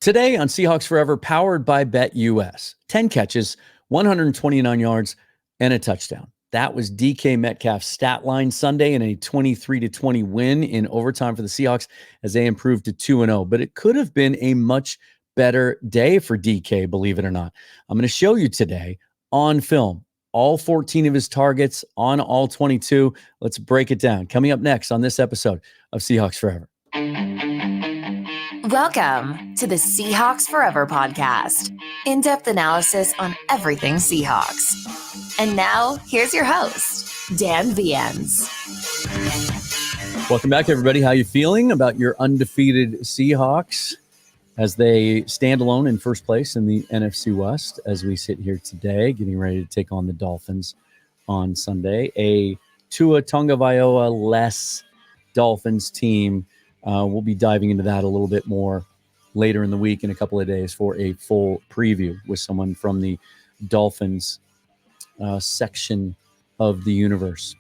Today on Seahawks Forever, powered by BetUS, 10 catches, 129 yards, and a touchdown. That was DK Metcalf's stat line Sunday in a 23-20 win in overtime for the Seahawks as they improved to 2-0. But it could have been a much better day for DK, believe it or not. I'm going to show you today on film all 14 of his targets on All-22. Let's break it down. Coming up next on this episode of Seahawks Forever. Welcome to the Seahawks Forever podcast. In-depth analysis on everything Seahawks. And now, here's your host, Dan Viens. Welcome back, everybody. How you feeling about your undefeated Seahawks as they stand alone in first place in the NFC West as we sit here today, getting ready to take on the Dolphins on Sunday. A Tua Tagovailoa-less Dolphins team. We'll be diving into that a little bit more later in the week in a couple of days for a full preview with someone from the Dolphins section of the universe.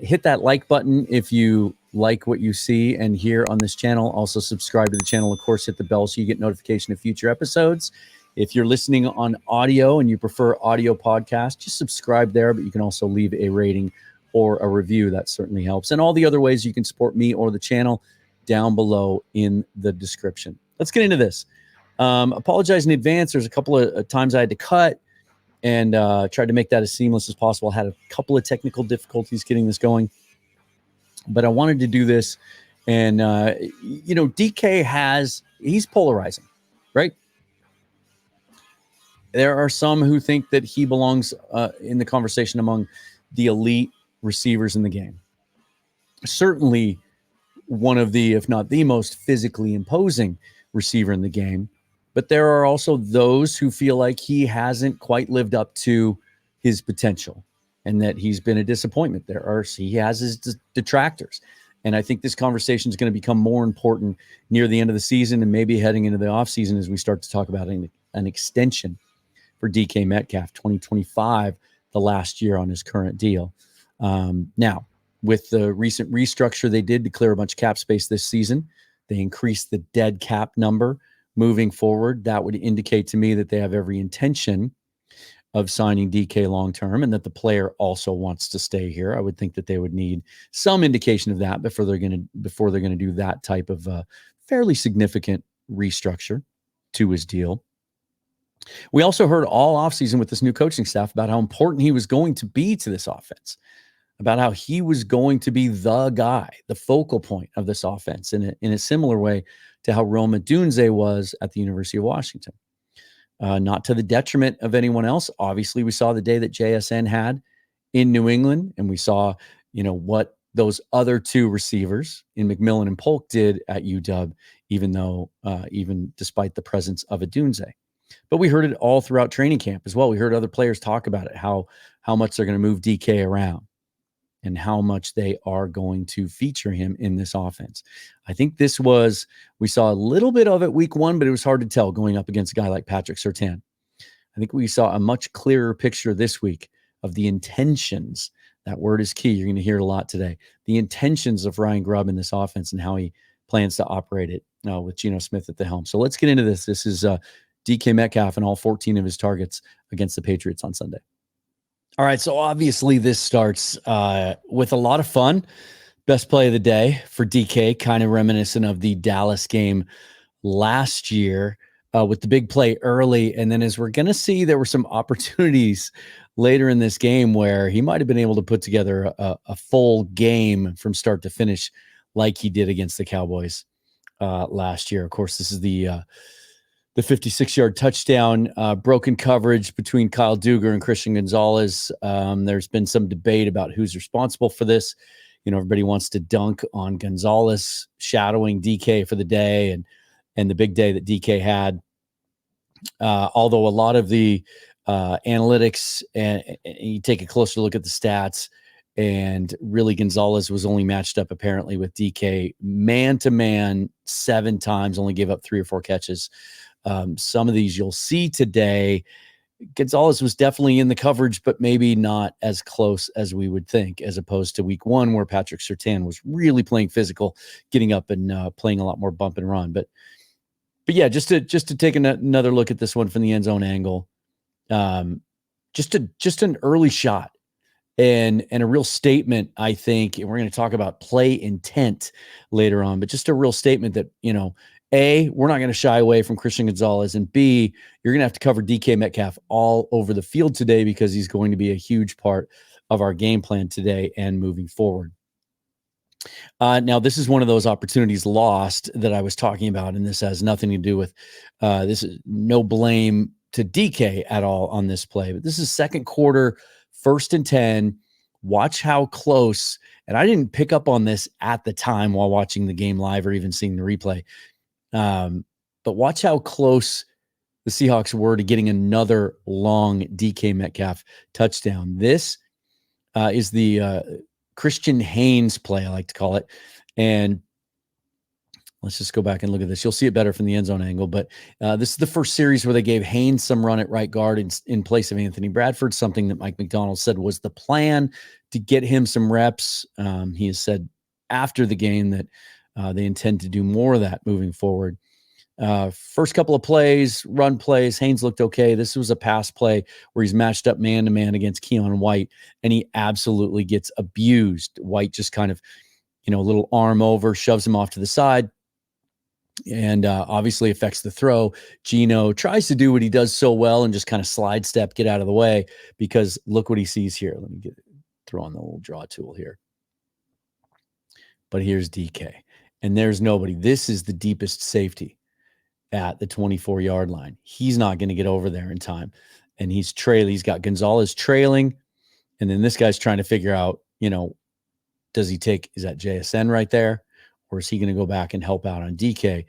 Hit that like button if you like what you see and hear on this channel. Also subscribe to the channel. Of course, hit the bell so you get notification of future episodes. If you're listening on audio and you prefer audio podcasts, just subscribe there, but you can also leave a rating or a review. That certainly helps. And all the other ways you can support me or the channel down below in the description. Let's get into this. Apologize in advance. There's a couple of times I had to cut and tried to make that as seamless as possible. I had a couple of technical difficulties getting this going, but I wanted to do this. And, DK he's polarizing, right? There are some who think that he belongs in the conversation among the elite receivers in the game. Certainly one of the, if not the most physically imposing receiver in the game. But there are also those who feel like he hasn't quite lived up to his potential and that he's been a disappointment. He has his detractors. And I think this conversation is going to become more important near the end of the season and maybe heading into the offseason as we start to talk about an extension for DK Metcalf, 2025, the last year on his current deal. Now, with the recent restructure they did to clear a bunch of cap space this season, they increased the dead cap number moving forward. That would indicate to me that they have every intention of signing DK long-term and that the player also wants to stay here. I would think that they would need some indication of that before they're going to do that type of fairly significant restructure to his deal. We also heard all offseason with this new coaching staff about how important he was going to be to this offense, about how he was going to be the guy, the focal point of this offense in a similar way to how Rome Odunze was at the University of Washington. Not to the detriment of anyone else. Obviously, we saw the day that JSN had in New England, and we saw, what those other two receivers in McMillan and Polk did at UW, even despite the presence of Odunze. But we heard it all throughout training camp as well. We heard other players talk about it, how much they're going to move DK around and how much they are going to feature him in this offense. I think we saw a little bit of it week one, but it was hard to tell going up against a guy like Patrick Surtain. I think we saw a much clearer picture this week of the intentions. That word is key. You're going to hear it a lot today. The intentions of Ryan Grubb in this offense and how he plans to operate it with Geno Smith at the helm. So let's get into this. This is DK Metcalf and all 14 of his targets against the Patriots on Sunday. All right, so obviously this starts with a lot of fun. Best play of the day for DK, kind of reminiscent of the Dallas game last year with the big play early. And then as we're going to see, there were some opportunities later in this game where he might have been able to put together a full game from start to finish like he did against the Cowboys last year. Of course, this is the 56-yard touchdown, broken coverage between Kyle Duggar and Christian Gonzalez. There's been some debate about who's responsible for this. Everybody wants to dunk on Gonzalez shadowing DK for the day and the big day that DK had. Although a lot of the analytics and you take a closer look at the stats, and really Gonzalez was only matched up apparently with DK man-to-man 7 times, only gave up 3 or 4 catches. Some of these you'll see today. Gonzalez was definitely in the coverage, but maybe not as close as we would think, as opposed to week one where Patrick Surtain was really playing physical, getting up and playing a lot more bump and run. But But yeah, just to take another look at this one from the end zone angle, just an early shot and a real statement, I think. And we're going to talk about play intent later on, but just a real statement that, A, we're not going to shy away from Christian Gonzalez, and B, you're going to have to cover DK Metcalf all over the field today because he's going to be a huge part of our game plan today and moving forward. Now, this is one of those opportunities lost that I was talking about, and this has nothing to do with this is no blame to DK at all on this play, but this is second quarter, 1st and 10. Watch how close, and I didn't pick up on this at the time while watching the game live or even seeing the replay, but watch how close the Seahawks were to getting another long DK Metcalf touchdown. This is the Christian Haynes play, I like to call it. And let's just go back and look at this. You'll see it better from the end zone angle. But this is the first series where they gave Haynes some run at right guard in place of Anthony Bradford, something that Mike McDonald said was the plan to get him some reps. He has said after the game that they intend to do more of that moving forward. First couple of plays, run plays, Haynes looked okay. This was a pass play where he's matched up man-to-man against Keon White, and he absolutely gets abused. White just kind of, a little arm over, shoves him off to the side, and obviously affects the throw. Geno tries to do what he does so well and just kind of slide step, get out of the way, because look what he sees here. Let me throw on the little draw tool here. But here's DK, and there's nobody. This is the deepest safety at the 24-yard line. He's not going to get over there in time. And he's trailing. He's got Gonzalez trailing. And then this guy's trying to figure out, is that JSN right there? Or is he going to go back and help out on DK?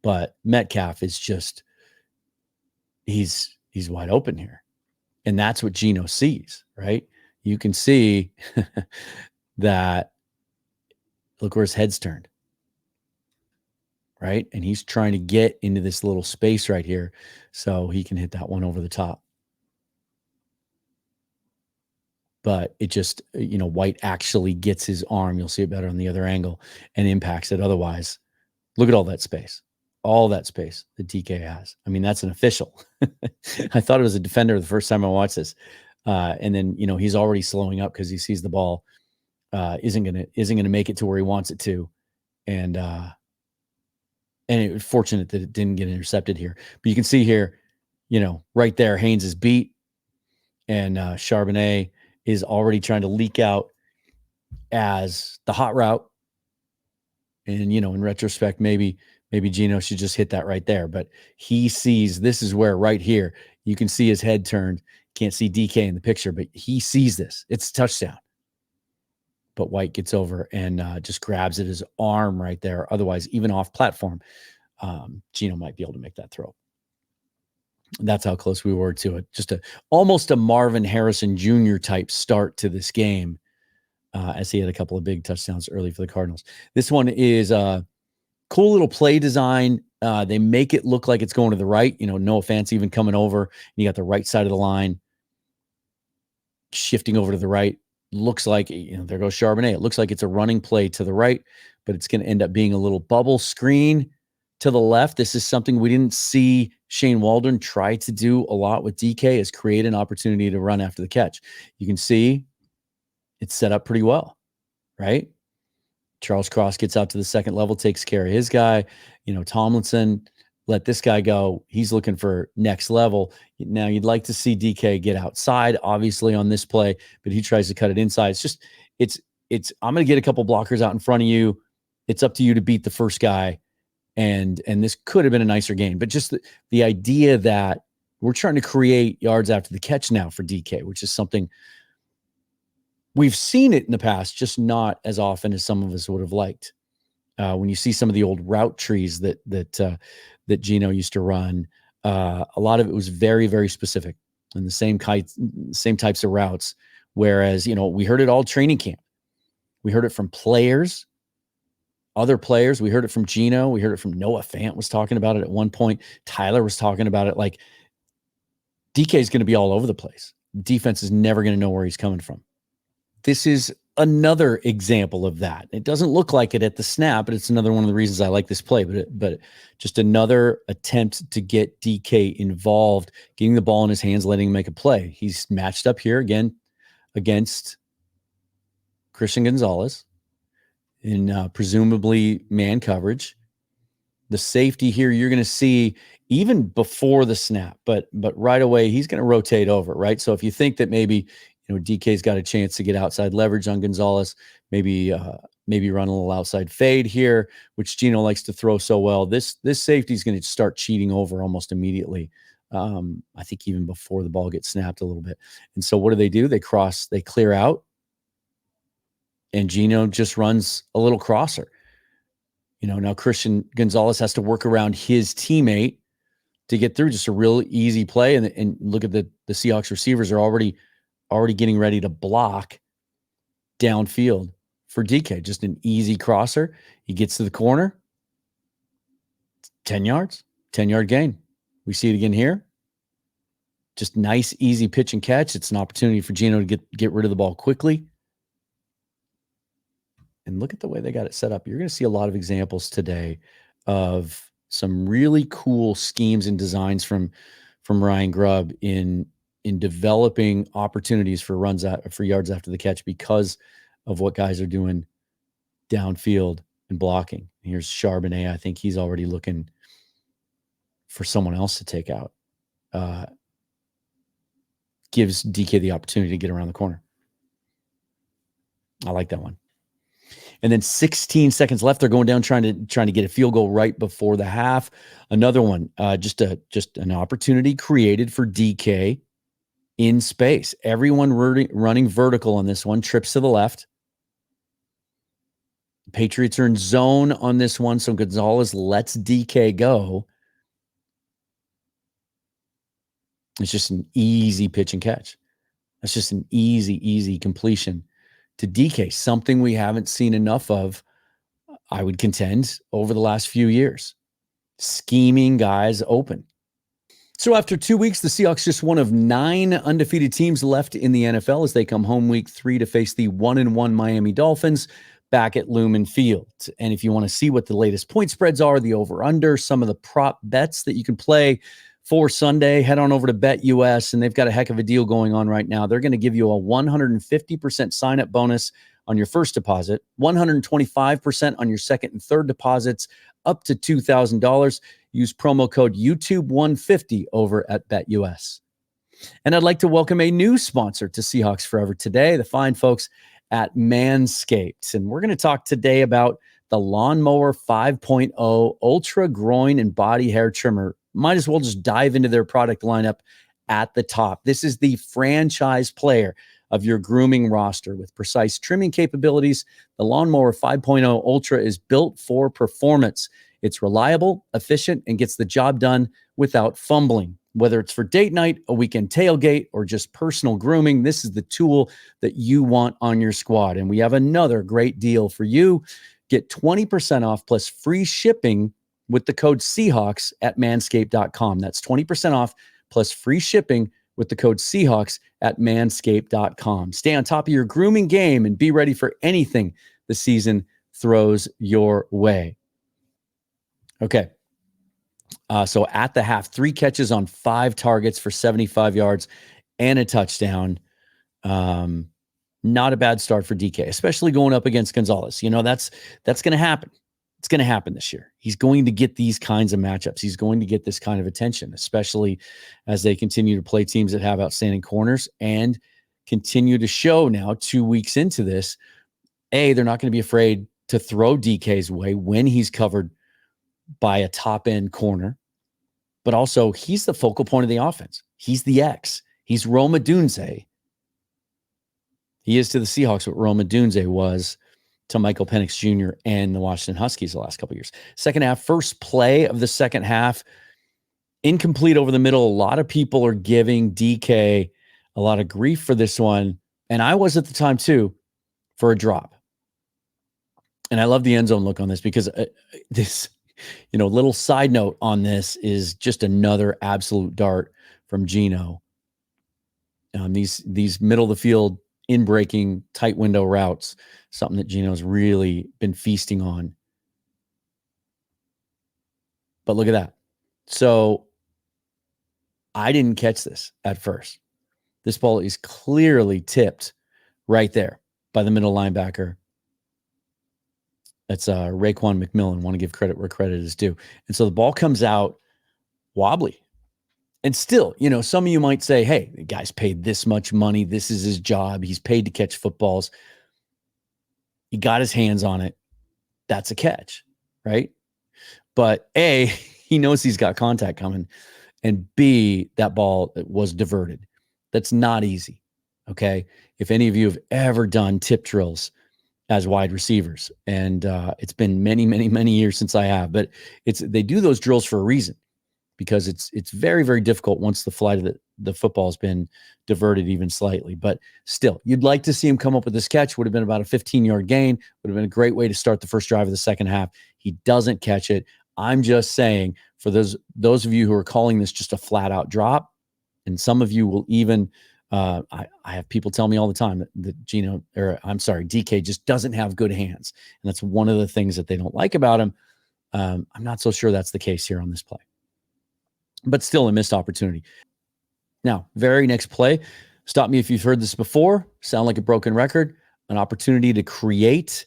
But Metcalf is just, he's wide open here. And that's what Geno sees, right? You can see that, look where his head's turned. Right? And he's trying to get into this little space right here so he can hit that one over the top. But it just, White actually gets his arm. You'll see it better on the other angle and impacts it. Otherwise, look at all that space that DK has. I mean, that's an official. I thought it was a defender the first time I watched this. And then, he's already slowing up because he sees the ball isn't going to make it to where he wants it to. And it was fortunate that it didn't get intercepted here. But you can see here, right there, Haynes is beat. And Charbonnet is already trying to leak out as the hot route. And, in retrospect, maybe Geno should just hit that right there. But he sees this is where right here, you can see his head turned. Can't see DK in the picture, but he sees this. It's a touchdown. But White gets over and just grabs at his arm right there. Otherwise, even off platform, Geno might be able to make that throw. That's how close we were to it. Just almost a Marvin Harrison Jr. type start to this game, as he had a couple of big touchdowns early for the Cardinals. This one is a cool little play design. They make it look like it's going to the right. Noah Fant even coming over. And you got the right side of the line shifting over to the right. Looks like, there goes Charbonnet. It looks like it's a running play to the right, but it's going to end up being a little bubble screen to the left. This is something we didn't see Shane Waldron try to do a lot with DK, is create an opportunity to run after the catch. You can see it's set up pretty well, right? Charles Cross gets out to the second level, takes care of his guy. Tomlinson let this guy go. He's looking for next level. Now you'd like to see DK get outside, obviously, on this play, but he tries to cut it inside. I'm going to get a couple blockers out in front of you. It's up to you to beat the first guy. And this could have been a nicer game, but just the idea that we're trying to create yards after the catch now for DK, which is something we've seen it in the past, just not as often as some of us would have liked. When you see some of the old route trees that Geno used to run, a lot of it was very, very specific and the same types of routes. Whereas, we heard it all training camp. We heard it from players, other players. We heard it from Geno. We heard it from Noah Fant was talking about it at one point. Tyler was talking about it. Like, DK is going to be all over the place. Defense is never going to know where he's coming from. This is another example of that. It doesn't look like it at the snap, but it's another one of the reasons I like this play. But just another attempt to get DK involved, getting the ball in his hands, letting him make a play. He's matched up here again against Christian Gonzalez in presumably man coverage. The safety here you're going to see even before the snap, but right away he's going to rotate over, right? So if you think that maybe DK's got a chance to get outside leverage on Gonzalez, maybe run a little outside fade here, which Geno likes to throw so well. This safety is going to start cheating over almost immediately. I think even before the ball gets snapped a little bit. And so what do? They clear out, and Geno just runs a little crosser. Now Christian Gonzalez has to work around his teammate to get through. Just a real easy play. And look at the Seahawks receivers are already getting ready to block downfield for DK. Just an easy crosser. He gets to the corner. 10 yards, 10-yard gain. We see it again here. Just nice, easy pitch and catch. It's an opportunity for Geno to get rid of the ball quickly. And look at the way they got it set up. You're going to see a lot of examples today of some really cool schemes and designs from Ryan Grubb in developing opportunities for yards after the catch because of what guys are doing downfield and blocking. Here's Charbonnet. I think he's already looking for someone else to take out. Gives DK the opportunity to get around the corner. I like that one. And then 16 seconds left. They're going down trying to get a field goal right before the half. Another one, just an opportunity created for DK in space. Everyone running vertical on this one. Trips to the left. Patriots are in zone on this one, so Gonzalez lets DK go. It's just an easy pitch and catch. That's just an easy completion to DK, something we haven't seen enough of, I would contend, over the last few years. Scheming guys open. So after 2 weeks, the Seahawks just one of 9 undefeated teams left in the NFL as they come home week 3 to face the 1-1 Miami Dolphins back at Lumen Field. And if you want to see what the latest point spreads are, the over-under, some of the prop bets that you can play for Sunday, head on over to BetUS, and they've got a heck of a deal going on right now. They're going to give you a 150% sign-up bonus on your first deposit, 125% on your second and third deposits, up to $2,000. Use promo code YouTube150 over at BetUS. And I'd like to welcome a new sponsor to Seahawks Forever today, the fine folks at Manscaped. And we're going to talk today about the Lawnmower 5.0 Ultra Groin and Body Hair Trimmer. Might as well just dive into their product lineup at the top. This is the franchise player of your grooming roster with precise trimming capabilities. The Lawnmower 5.0 Ultra is built for performance. It's reliable, efficient, and gets the job done without fumbling. Whether it's for date night, a weekend tailgate, or just personal grooming, this is the tool that you want on your squad. And we have another great deal for you. Get 20% off plus free shipping with the code Seahawks at manscaped.com. That's 20% off plus free shipping with the code Seahawks at manscaped.com. Stay on top of your grooming game and be ready for anything the season throws your way. Okay. So at the half, 3 catches on 5 targets for 75 yards and a touchdown. Not a bad start for DK, especially going up against Gonzalez. That's going to happen. It's going to happen this year. He's going to get these kinds of matchups. He's going to get this kind of attention, especially as they continue to play teams that have outstanding corners and continue to show now 2 weeks into this, they're not going to be afraid to throw DK's way when he's covered by a top-end corner. But also, he's the focal point of the offense. He's the X. He's Rome Odunze. He is to the Seahawks what Rome Odunze was to Michael Penix Jr. and the Washington Huskies the last couple of years. Second half, first play of the second half, incomplete over the middle. A lot of people are giving DK a lot of grief for this one. And I was at the time too, for a drop. And I love the end zone look on this because this, little side note on this is just another absolute dart from Geno. These middle of the field in breaking, tight window routes, something that Geno's really been feasting on. But look at that. So I didn't catch this at first. This ball is clearly tipped right there by the middle linebacker. That's Raekwon McMillan. Want to give credit where credit is due. And so the ball comes out wobbly. And still, some of you might say, hey, the guy's paid this much money. This is his job. He's paid to catch footballs. He got his hands on it. That's a catch, right? But A, he knows he's got contact coming. And B, that ball was diverted. That's not easy, okay? If any of you have ever done tip drills as wide receivers, and it's been many, many, many years since I have, but they do those drills for a reason, because it's very, very difficult once the flight of the football has been diverted even slightly. But still, you'd like to see him come up with this catch. Would have been about a 15-yard gain. Would have been a great way to start the first drive of the second half. He doesn't catch it. I'm just saying, for those of you who are calling this just a flat-out drop, and some of you will even I have people tell me all the time that DK just doesn't have good hands. And that's one of the things that they don't like about him. I'm not so sure that's the case here on this play. But still a missed opportunity. Now, very next play, stop me if you've heard this before, sound like a broken record, an opportunity to create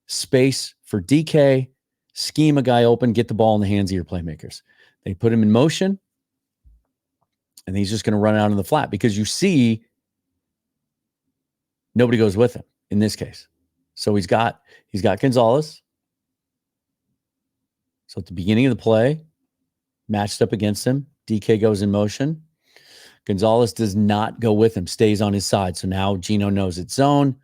space for DK, scheme a guy open, get the ball in the hands of your playmakers. They put him in motion, and he's just going to run out in the flat, because you see nobody goes with him in this case. So he's got Gonzalez. So at the beginning of the play, matched up against him, DK goes in motion. Gonzalez does not go with him, stays on his side. So now Geno knows it's zone.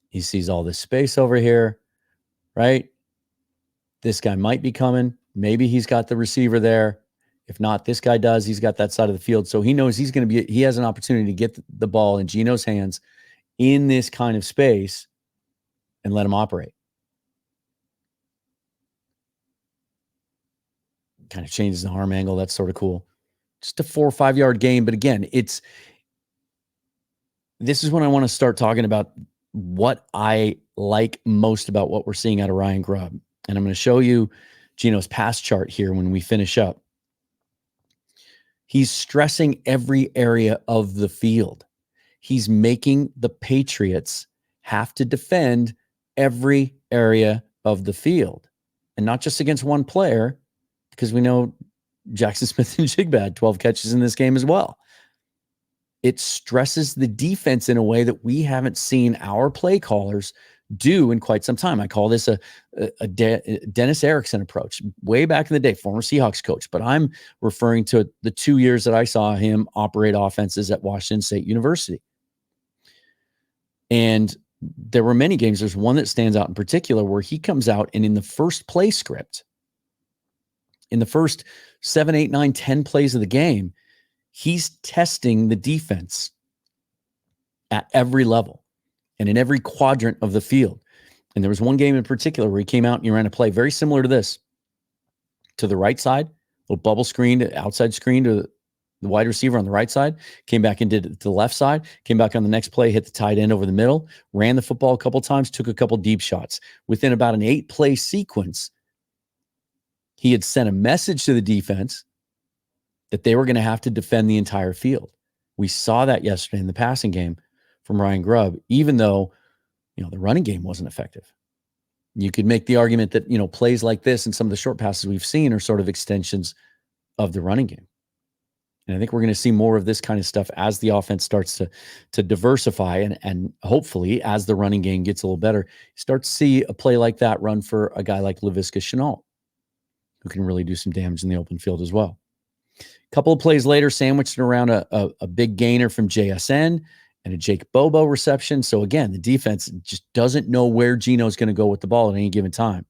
He sees all this space over here, right? This guy might be coming. Maybe he's got the receiver there. If not, this guy does. He's got that side of the field. So he knows he has an opportunity to get the ball in Geno's hands in this kind of space and let him operate. Kind of changes the arm angle. That's sort of cool. Just a 4 or 5 yard gain. But again, this is when I want to start talking about what I like most about what we're seeing out of Ryan Grubb. And I'm going to show you Geno's pass chart here when we finish up. He's stressing every area of the field. He's making the Patriots have to defend every area of the field. And not just against one player, because we know Jackson Smith-Njigba had 12 catches in this game as well. It stresses the defense in a way that we haven't seen our play callers do in quite some time. I call this a Dennis Erickson approach, way back in the day, former Seahawks coach. But I'm referring to the 2 years that I saw him operate offenses at Washington State University. And there were many games. There's one that stands out in particular where he comes out and in the first play script, in the first 7, 8, 9, 10 plays of the game, he's testing the defense at every level and in every quadrant of the field. And there was one game in particular where he came out and he ran a play very similar to this. To the right side, little bubble screen, outside screen to the wide receiver on the right side, came back and did it to the left side, came back on the next play, hit the tight end over the middle, ran the football a couple times, took a couple deep shots. Within about an 8-play sequence, he had sent a message to the defense that they were going to have to defend the entire field. We saw that yesterday in the passing game from Ryan Grubb, even though, the running game wasn't effective. You could make the argument that, plays like this and some of the short passes we've seen are sort of extensions of the running game. And I think we're going to see more of this kind of stuff as the offense starts to diversify and hopefully as the running game gets a little better, start to see a play like that run for a guy like Laviska Shenault, who can really do some damage in the open field as well. A couple of plays later, sandwiched around a big gainer from JSN and a Jake Bobo reception. So again, the defense just doesn't know where Geno's going to go with the ball at any given time.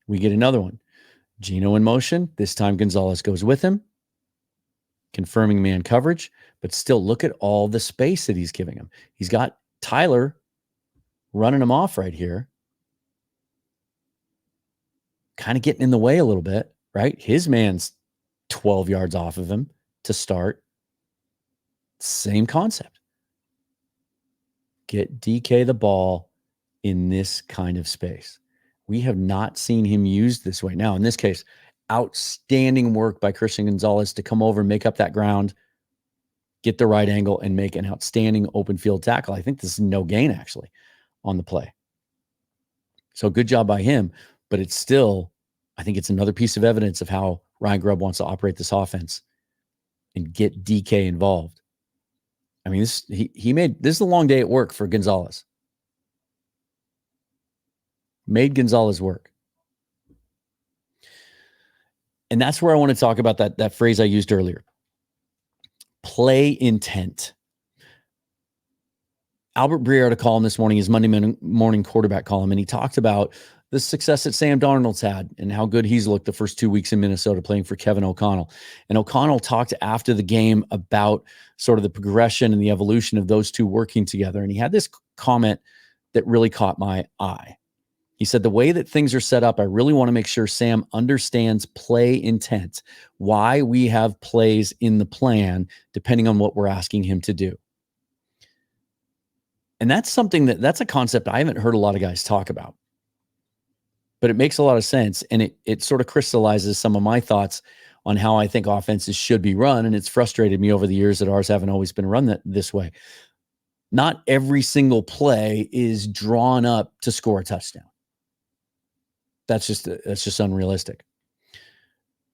We get another one. Geno in motion. This time Gonzalez goes with him, confirming man coverage, but still look at all the space that he's giving him. He's got Tyler running him off right here, kind of getting in the way a little bit, right? His man's 12 yards off of him to start. Same concept. Get DK the ball in this kind of space. We have not seen him used this way. Now, in this case, outstanding work by Christian Gonzalez to come over and make up that ground, get the right angle, and make an outstanding open field tackle. I think this is no gain, actually, on the play. So good job by him, but it's still, I think it's another piece of evidence of how Ryan Grubb wants to operate this offense and get DK involved. I mean, this is a long day at work for Gonzalez. Made Gonzalez work. And that's where I want to talk about that phrase I used earlier. Play intent. Albert Breer had a column this morning, his Monday morning quarterback column, and he talked about the success that Sam Darnold's had and how good he's looked the first 2 weeks in Minnesota playing for Kevin O'Connell. And O'Connell talked after the game about sort of the progression and the evolution of those two working together. And he had this comment that really caught my eye. He said, the way that things are set up, I really want to make sure Sam understands play intent, why we have plays in the plan, depending on what we're asking him to do. And that's a concept I haven't heard a lot of guys talk about, but it makes a lot of sense. And it sort of crystallizes some of my thoughts on how I think offenses should be run. And it's frustrated me over the years that ours haven't always been run this way. Not every single play is drawn up to score a touchdown. That's just unrealistic.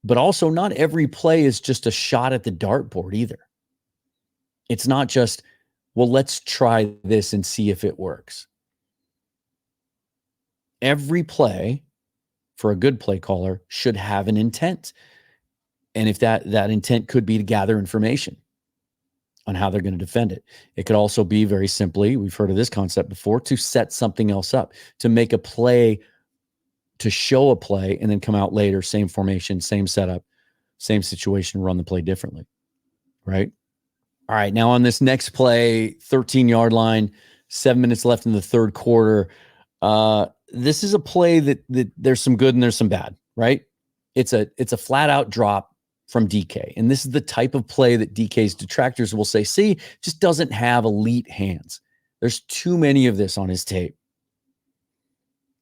But also not every play is just a shot at the dartboard either. It's not just, well, let's try this and see if it works. Every play for a good play caller should have an intent. And if that intent could be to gather information on how they're going to defend it. It could also be very simply, we've heard of this concept before, to set something else up, to make a play, to show a play and then come out later, same formation, same setup, same situation, run the play differently, right? All right, now on this next play, 13-yard line, 7 minutes left in the third quarter. This is a play that there's some good and there's some bad, right? It's a flat-out drop from DK, and this is the type of play that DK's detractors will say, see, just doesn't have elite hands. There's too many of this on his tape.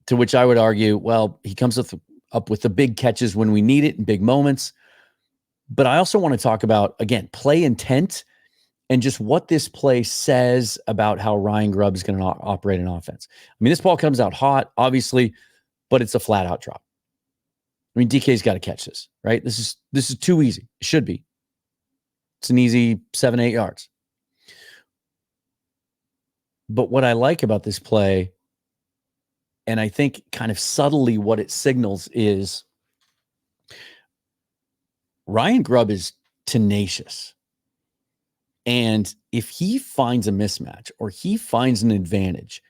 To which I would argue, well, he comes up with the big catches when we need it in big moments. But I also want to talk about, again, play intent and just what this play says about how Ryan Grubb is going to operate an offense. I mean, this ball comes out hot, obviously, but it's a flat-out drop. I mean, DK's got to catch this, right? This is too easy. It should be. It's an easy 7-8 yards. But what I like about this play, and I think kind of subtly what it signals, is Ryan Grubb is tenacious. And if he finds a mismatch or he finds an advantage,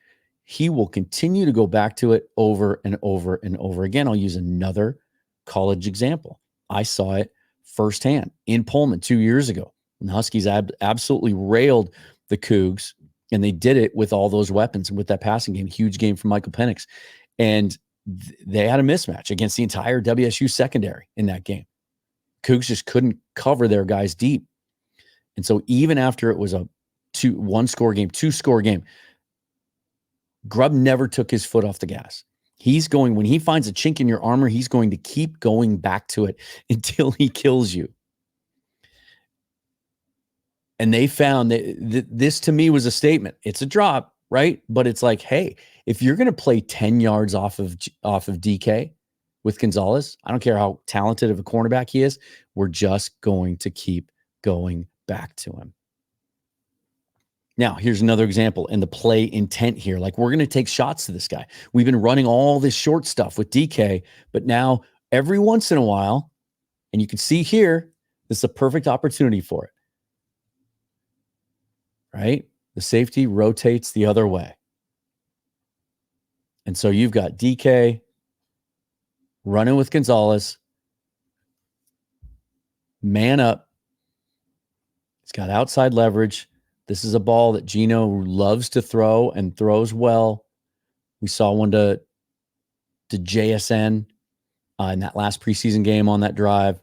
he will continue to go back to it over and over and over again. I'll use another college example. I saw it firsthand in Pullman 2 years ago. And the Huskies absolutely railed the Cougs, and they did it with all those weapons and with that passing game. Huge game from Michael Penix. And they had a mismatch against the entire WSU secondary in that game. Cougs just couldn't cover their guys deep. And so even after it was a 1-score game, 2-score game, Grubb never took his foot off the gas. When he finds a chink in your armor, he's going to keep going back to it until he kills you. And they found that this, to me, was a statement. It's a drop, right? But it's like, hey, if you're going to play 10 yards off of DK with Gonzalez, I don't care how talented of a cornerback he is, we're just going to keep going back to him. Now, here's another example in the play intent here. Like, we're going to take shots to this guy. We've been running all this short stuff with DK, but now every once in a while, and you can see here, this is a perfect opportunity for it. Right? The safety rotates the other way. And so you've got DK running with Gonzalez, man up. He's got outside leverage. This is a ball that Gino loves to throw and throws well. We saw one to JSN in that last preseason game on that drive.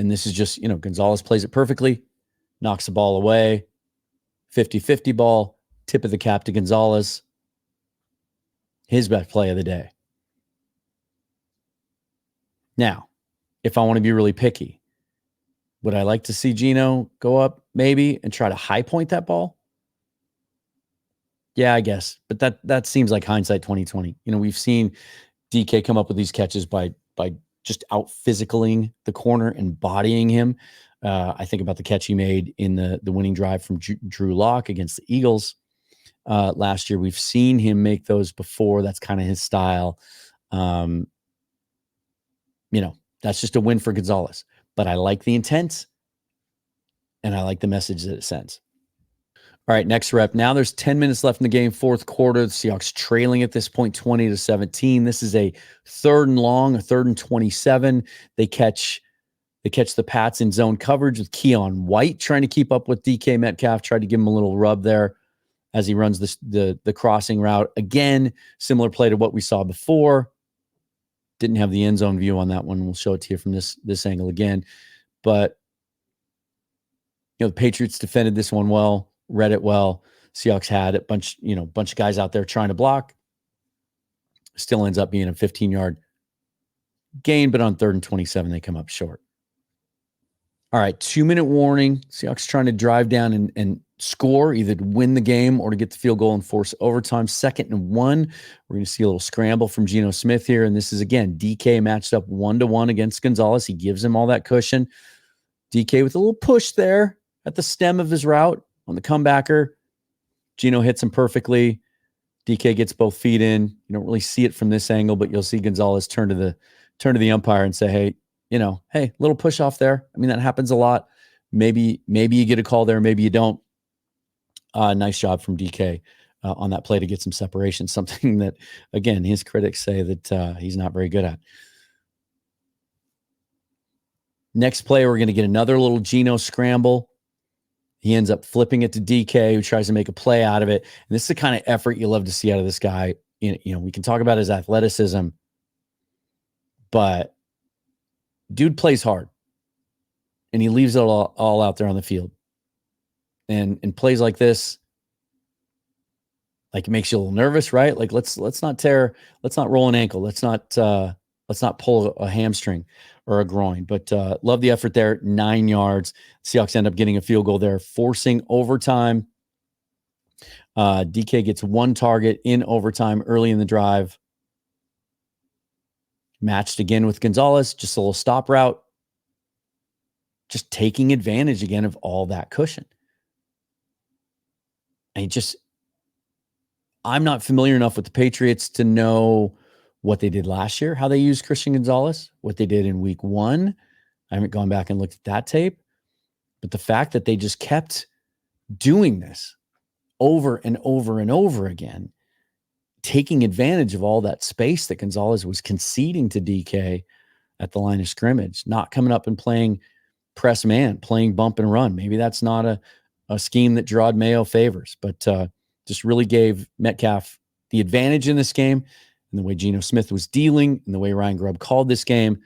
And this is just, Gonzalez plays it perfectly, knocks the ball away, 50-50 ball, tip of the cap to Gonzalez. His best play of the day. Now, if I want to be really picky, would I like to see Geno go up maybe and try to high point that ball? Yeah, I guess. But that seems like hindsight 2020. We've seen DK come up with these catches by just out physicaling the corner and bodying him. I think about the catch he made in the winning drive from Drew Lock against the Eagles last year. We've seen him make those before. That's kind of his style. That's just a win for Gonzalez. But I like the intent, and I like the message that it sends. All right, next rep. Now there's 10 minutes left in the game, fourth quarter. The Seahawks trailing at this point 20-17. This is a 3rd and long, a 3rd and 27. They catch the Pats in zone coverage with Keon White trying to keep up with DK Metcalf, tried to give him a little rub there as he runs the crossing route. Again, similar play to what we saw before. Didn't have the end zone view on that one. We'll show it to you from this angle again. But the Patriots defended this one well, read it well. Seahawks had a bunch of guys out there trying to block. Still ends up being a 15-yard gain, but on 3rd and 27, they come up short. All right, 2-minute warning. Seahawks trying to drive down and score, either to win the game or to get the field goal and force overtime. 2nd and 1. We're going to see a little scramble from Geno Smith here. And this is, again, DK matched up 1-to-1 against Gonzalez. He gives him all that cushion. DK with a little push there at the stem of his route on the comebacker. Geno hits him perfectly. DK gets both feet in. You don't really see it from this angle, but you'll see Gonzalez turn to the umpire and say, hey, little push off there. I mean, that happens a lot. Maybe you get a call there, maybe you don't. Nice job from DK on that play to get some separation, something that, again, his critics say that he's not very good at. Next play, we're going to get another little Geno scramble. He ends up flipping it to DK, who tries to make a play out of it. And this is the kind of effort you love to see out of this guy. We can talk about his athleticism, but dude plays hard, and he leaves it all out there on the field. And plays like this, like, it makes you a little nervous, right? Like, let's not roll an ankle. Let's not pull a hamstring or a groin. But love the effort there. 9 yards. Seahawks end up getting a field goal there, forcing overtime. DK gets 1 target in overtime early in the drive. Matched again with Gonzalez, just a little stop route. Just taking advantage again of all that cushion. And I'm not familiar enough with the Patriots to know what they did last year, how they used Christian Gonzalez, what they did in week 1. I haven't gone back and looked at that tape. But the fact that they just kept doing this over and over and over again, taking advantage of all that space that Gonzalez was conceding to DK at the line of scrimmage, not coming up and playing press man, playing bump and run. Maybe that's not a scheme that Gerard Mayo favors, but just really gave Metcalf the advantage in this game. And the way Geno Smith was dealing and the way Ryan Grubb called this game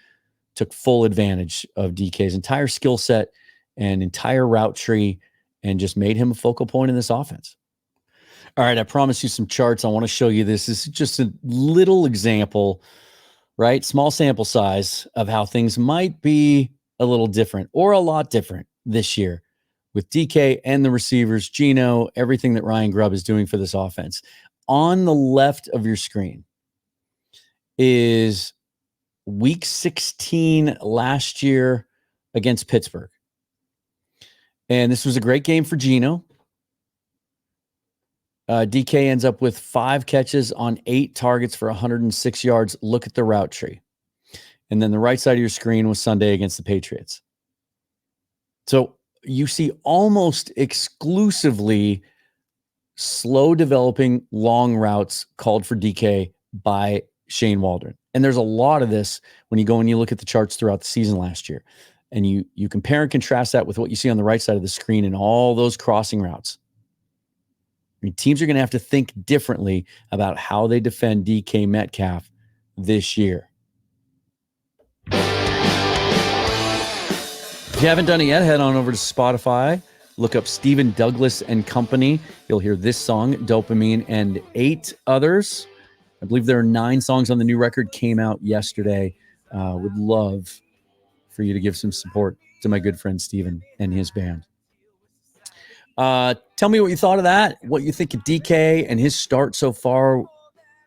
took full advantage of DK's entire skill set and entire route tree and just made him a focal point in this offense. All right, I promised you some charts. I want to show you this. This is just a little example, right? Small sample size of how things might be a little different or a lot different this year with DK and the receivers, Geno, everything that Ryan Grubb is doing for this offense. On the left of your screen is week 16 last year against Pittsburgh. And this was a great game for Geno. DK ends up with 5 catches on 8 targets for 106 yards. Look at the route tree. And then the right side of your screen was Sunday against the Patriots. So you see almost exclusively slow developing long routes called for DK by Shane Waldron. And there's a lot of this when you go and you look at the charts throughout the season last year. And you compare and contrast that with what you see on the right side of the screen and all those crossing routes. I mean, teams are going to have to think differently about how they defend DK Metcalf this year. If you haven't done it yet, head on over to Spotify. Look up Stephen Douglas and Company. You'll hear this song, Dopamine, and 8 others. I believe there are 9 songs on the new record, came out yesterday. Would love for you to give some support to my good friend Stephen and his band. Tell me what you thought of that, what you think of DK and his start so far,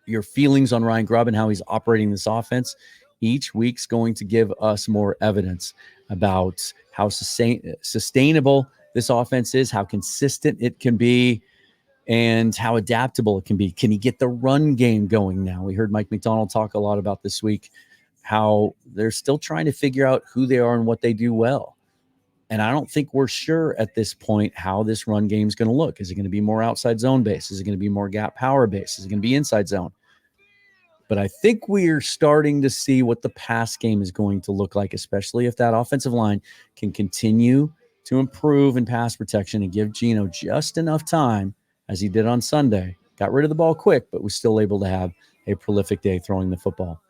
your feelings on Ryan Grubb and how he's operating this offense. Each week's going to give us more evidence about how sustainable this offense is, how consistent it can be, and how adaptable it can be. Can he get the run game going now? We heard Mike McDonald talk a lot about this week, how they're still trying to figure out who they are and what they do well. And I don't think we're sure at this point how this run game is going to look. Is it going to be more outside zone based? Is it going to be more gap power based? Is it going to be inside zone? But I think we're starting to see what the pass game is going to look like, especially if that offensive line can continue to improve in pass protection and give Geno just enough time, as he did on Sunday. Got rid of the ball quick, but was still able to have a prolific day throwing the football.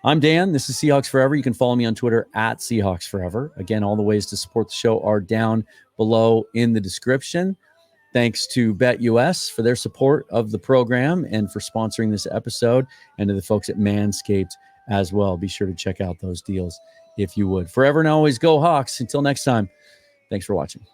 I'm Dan. This is Seahawks Forever. You can follow me on Twitter at Seahawks Forever. Again, all the ways to support the show are down below in the description. Thanks to BetUS for their support of the program and for sponsoring this episode, and to the folks at Manscaped as well. Be sure to check out those deals if you would. Forever and always, go Hawks. Until next time, thanks for watching.